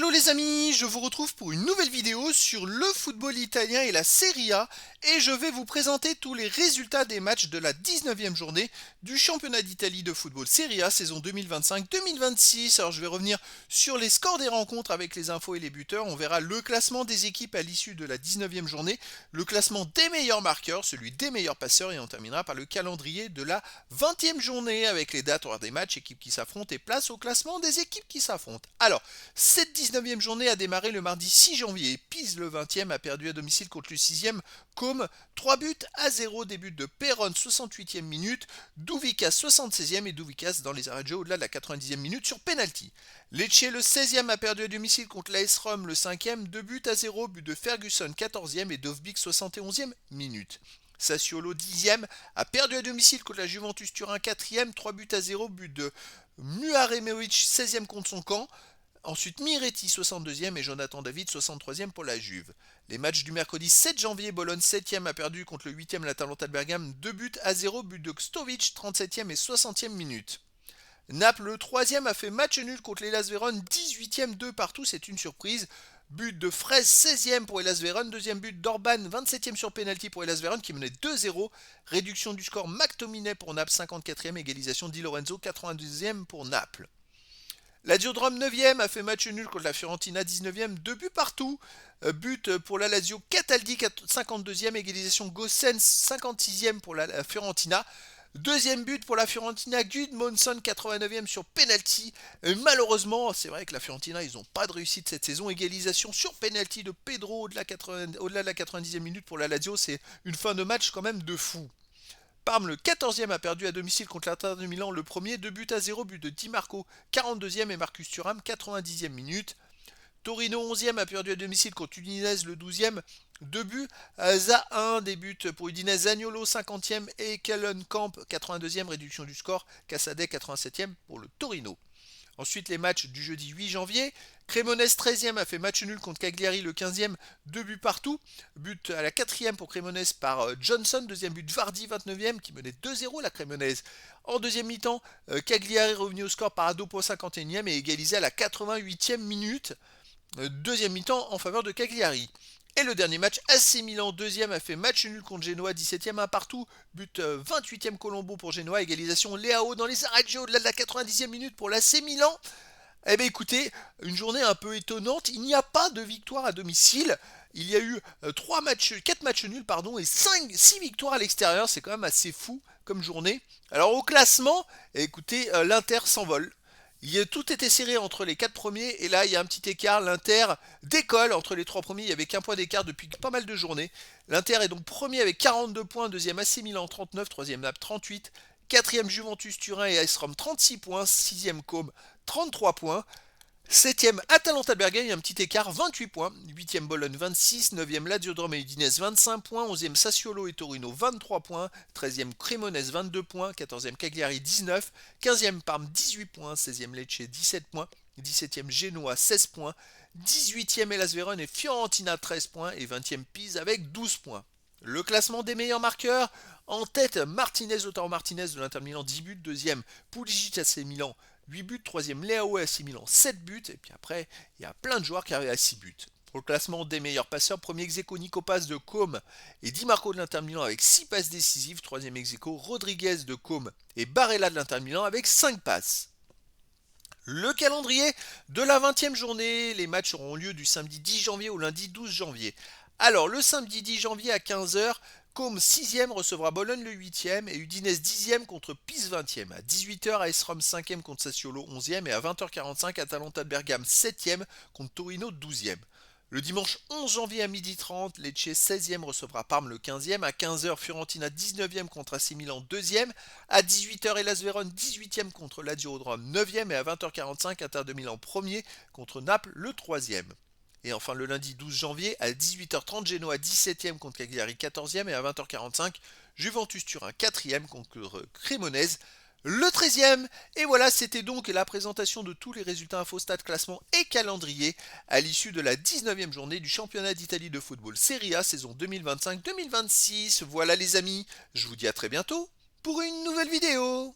Hello les amis, je vous retrouve pour une nouvelle vidéo sur le football italien et la Serie A et je vais vous présenter tous les résultats des matchs de la 19e journée du championnat d'Italie de football Serie A saison 2025-2026. Alors je vais revenir sur les scores des rencontres avec les infos et les buteurs, on verra le classement des équipes à l'issue de la 19e journée, le classement des meilleurs marqueurs, celui des meilleurs passeurs et on terminera par le calendrier de la 20e journée avec les dates, horaires des matchs, équipes qui s'affrontent et place au classement des équipes qui s'affrontent. Alors, cette 19e journée a démarré le mardi 6 janvier. Pise le 20e a perdu à domicile contre le 6e Côme 3-0, début de Perron 68e minute, Douvikas 76e et Douvikas dans les arrêts de jeu au-delà de la 90e minute sur penalty. Lecce le 16e a perdu à domicile contre l'AS Rome le 5e, 2-0, but de Ferguson 14e et Dovbyk 71e minute. Sassuolo 10e a perdu à domicile contre la Juventus Turin 4e, 3-0, but de Muharemovic 16e contre son camp. Ensuite Miretti 62e et Jonathan David 63e pour la Juve. Les matchs du mercredi 7 janvier, Bologne 7e a perdu contre le 8e l'Atalanta de Bergame 2-0, but de Kstovic 37e et 60e minute. Naples le 3e a fait match nul contre l'Hellas Vérone 18e 2 partout, c'est une surprise. But de Fraise 16e pour Hellas Vérone, deuxième but d'Orban 27e sur penalty pour Hellas Vérone qui menait 2-0. Réduction du score McTominay pour Naples 54e, égalisation Di Lorenzo 92e pour Naples. Lazio Rome 9e a fait match nul contre la Fiorentina 19e, 2 buts partout. But pour la Lazio Cataldi 52e, égalisation Gossens 56e pour la Fiorentina. Deuxième but pour la Fiorentina, Gudmundsson 89e sur penalty. Malheureusement, c'est vrai que la Fiorentina, ils n'ont pas de réussite cette saison. Égalisation sur penalty de Pedro au-delà de la 90e minute pour la Lazio. C'est une fin de match quand même de fou. Parme le 14e a perdu à domicile contre l'Inter de Milan le premier, 2-0, but de Di Marco 42e et Marcus Thuram 90e minute. Torino 11e a perdu à domicile contre Udinese le 12e, 2 buts à 1, des buts pour Udinese Zaniolo 50e et Kellenkamp 82e, réduction du score, Casadei 87e pour le Torino. Ensuite, les matchs du jeudi 8 janvier. Cremonese 13e a fait match nul contre Cagliari le 15e, 2 buts partout. But à la 4e pour Cremonese par Johnson. Deuxième but Vardy 29e qui menait 2-0 la Cremonese. En deuxième mi-temps, Cagliari est revenu au score par Adopo 51e et égalisé à la 88e minute. Deuxième mi-temps en faveur de Cagliari. Et le dernier match, AC Milan 2e a fait match nul contre Genoa 17e, 1 partout. But 28e Colombo pour Genoa, égalisation Leao dans les arrêts de jeu au-delà de la 90e minute pour l'AC Milan. Eh bien écoutez, une journée un peu étonnante, il n'y a pas de victoire à domicile. Il y a eu 4 matchs nuls et 6 victoires à l'extérieur, c'est quand même assez fou comme journée. Alors au classement, écoutez, l'Inter s'envole. Tout était serré entre les 4 premiers et là il y a un petit écart. L'Inter décolle entre les 3 premiers. Il n'y avait qu'un point d'écart depuis pas mal de journées. L'Inter est donc premier avec 42 points. Deuxième AC Milan 39. Troisième Naples 38. Quatrième Juventus Turin et AS Rome 36 points. Sixième Côme 33 points. 7e Atalanta Bergame, il y a un petit écart, 28 points. 8e Bologne 26, 9e Lazio Rome et Udinese 25 points. 11e Sassuolo et Torino 23 points. 13e Cremonese 22 points. 14e Cagliari 19. 15e Parme 18 points. 16e Lecce 17 points. 17e Genoa 16 points. 18e Hellas Vérone et Fiorentina 13 points. Et 20e Pise avec 12 points. Le classement des meilleurs marqueurs. En tête, Lautaro Martinez de l'Inter Milan 10 buts. Deuxième Pulisic AC Milan 8 buts, troisième Leao AC Milan 7 buts, et puis après, il y a plein de joueurs qui arrivent à 6 buts. Pour le classement des meilleurs passeurs, premier ex-aequo Nico Paz de Côme et Di Marco de l'Inter Milan avec 6 passes décisives, troisième ex-aequo Rodriguez de Côme et Barella de l'Inter Milan avec 5 passes. Le calendrier de la 20e journée, les matchs auront lieu du samedi 10 janvier au lundi 12 janvier. Alors, le samedi 10 janvier à 15h, Côme 6e recevra Bologne le 8e et Udinese 10e contre Pise 20e. À 18h, AS Rome 5e contre Sassuolo 11e et à 20h45, Atalanta de Bergame 7e contre Torino 12e. Le dimanche 11 janvier à 12h30, Lecce 16e recevra Parme le 15e. À 15h, Fiorentina 19e contre AC Milan 2e. À 18h, Hellas Vérone 18e contre Lazio Rome 9e. Et à 20h45, Inter de Milan 1er contre Naples le 3e. Et enfin le lundi 12 janvier à 18h30, Genoa 17e contre Cagliari 14e et à 20h45, Juventus Turin 4e contre Cremonese le 13e. Et voilà, c'était donc la présentation de tous les résultats infostat, classement et calendrier à l'issue de la 19e journée du championnat d'Italie de football Serie A saison 2025-2026. Voilà les amis, je vous dis à très bientôt pour une nouvelle vidéo.